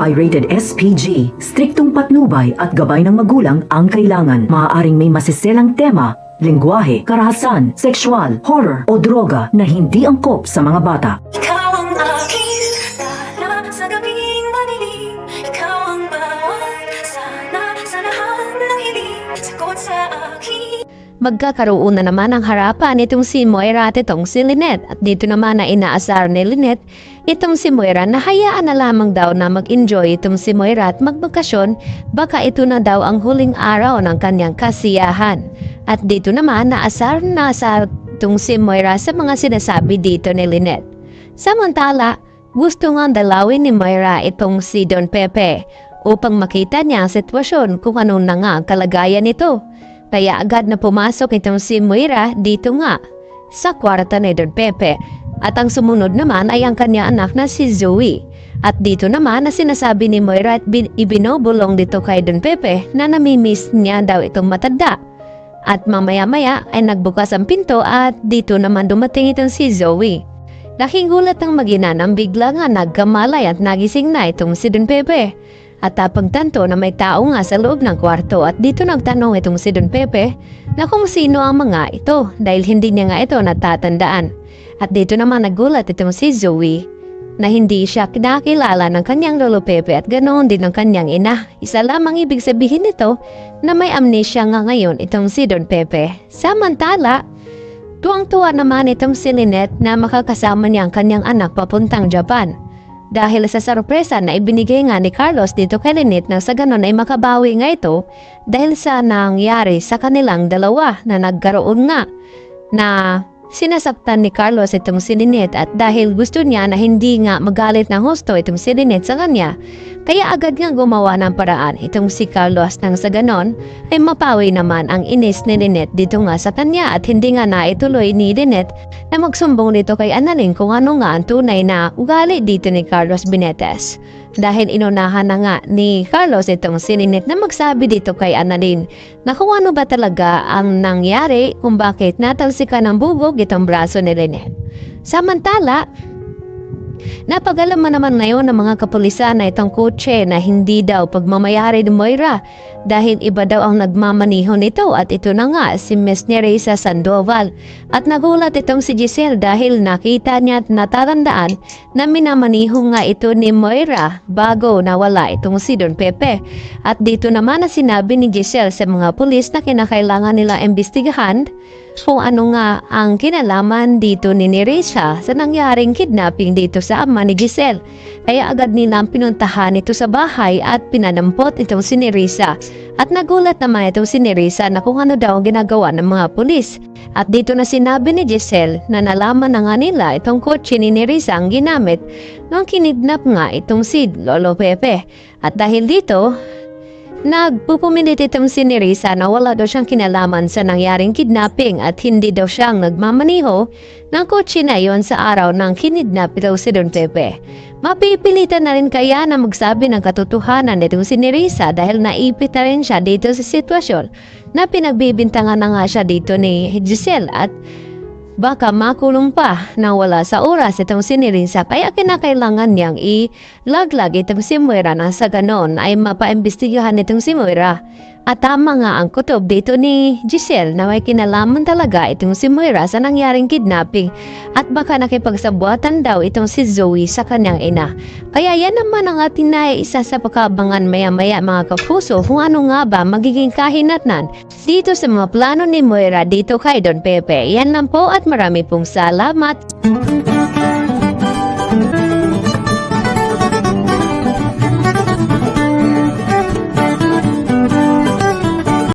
ay rated SPG. Striktong patnubay at gabay ng magulang ang kailangan. Maaaring may masiselang tema, lengguwahe, karahasan, sexual, horror o droga na hindi angkop sa mga bata. Ikaw ang aking dala sa gabing madilim. Ikaw ang bawat sana sa lahat ng hiling. Sagot sa akin. Magkakaroon na naman ang harapan itong si Moira at itong si Lynette. At dito naman na inaasar ni Lynette itong si Moira na hayaan na lamang daw na mag-enjoy itong si Moira at magbakasyon. Baka ito na daw ang huling araw ng kanyang kasiyahan. At dito naman naasar na sa itong si Moira sa mga sinasabi dito ni Lynette. Samantala, gusto nga dalawin ni Moira itong si Don Pepe upang makita niya ang sitwasyon kung ano na nga ang kalagayan nito. Kaya agad na pumasok itong si Moira dito nga sa kwarta ni Don Pepe. At ang sumunod naman ay ang kanya anak na si Zoe. At dito naman na sinasabi ni Moira at ibinobulong dito kay Don Pepe na namimiss niya daw itong matanda. At mamaya-maya ay nagbukas ang pinto at dito naman dumating itong si Zoe. Laking gulat ng mag-ina nang bigla nga nagkamalay at nagising na itong si Don Pepe. At pagtanto na may tao nga sa loob ng kwarto at dito nagtanong itong si Don Pepe na kung sino ang mga ito dahil hindi niya nga ito natatandaan. At dito naman nagulat itong si Zoe na hindi siya kinakilala ng kanyang lolo Pepe at ganoon din ng kanyang ina. Isa lamang ibig sabihin nito na may amnesia nga ngayon itong si Don Pepe. Samantala, tuwang-tuwa naman itong si Lynette na makakasama niya ang kanyang anak papuntang Japan. Dahil sa sorpresa na ibinigay nga ni Carlos dito kay Lynette na sa ganon ay makabawi nga ito dahil sa nangyari sa kanilang dalawa na nagkaroon nga na sinasaktan ni Carlos itong si Lynette at dahil gusto niya na hindi nga magalit ng husto itong si Lynette sa kanya, kaya agad nga gumawa ng paraan itong si Carlos nang sa ganon ay mapawi naman ang inis ni Lynette dito nga sa kanya at hindi nga naituloy ni Lynette na magsumbong dito kay Annalyn kung ano nga ang tunay na ugali dito ni Carlos Binetes. Dahil inunahan na nga ni Carlos itong si Lynette na magsabi dito kay Annalyn na kung ano ba talaga ang nangyari kung bakit natalsikan ng bubog itong braso ni Lynette. Samantala, napagalaman naman ngayon ng mga kapulisan na itong kotse na hindi daw pagmamayari ni Moira dahil iba daw ang nagmamaniho nito at ito na nga si Miss Nereza Sandoval. At nagulat itong si Giselle dahil nakita niya at natatandaan na minamaniho nga ito ni Moira bago nawala itong si Don Pepe. At dito naman na sinabi ni Giselle sa mga pulis na kinakailangan nila imbestigahan kung ano nga ang kinalaman dito ni Nereza sa nangyaring kidnapping dito sa ama ni Giselle. Kaya agad nilang pinuntahan ito sa bahay at pinanampot itong si Nereza. At nagulat naman itong si Nereza na kung ano daw ang ginagawa ng mga pulis. At dito na sinabi ni Giselle na nalaman na nga nila itong kotse ni Nereza ang ginamit nung kinidnap nga itong si Lolo Pepe. At dahil dito, nagpupumilit itong si Nereza na wala daw siyang kinalaman sa nangyaring kidnapping at hindi daw siyang nagmamaniho ng kotse na yon sa araw ng kinidnap daw si Don Pepe. Mapipilitan na rin kaya na magsabi ng katotohanan nitong si Nereza dahil naipit na rin siya dito sa sitwasyon na pinagbibintangan na nga siya dito ni Giselle at baka makulong pa na wala sa oras itong si Nereza kaya kinakailangan niyang ilaglag itong si Moira na sa ganon ay mapaimbestigahan itong si Moira. At tama nga ang kutob dito ni Giselle na may kinalaman talaga itong si Moira sa nangyaring kidnapping at baka nakipagsabuatan daw itong si Zoe sa kanyang ina. Kaya yan naman ang ating naiisa sa pagkabangan maya-maya mga kapuso kung ano nga ba magiging kahinatnan dito sa mga plano ni Moira dito kay Don Pepe. Yan lang po at marami pong salamat.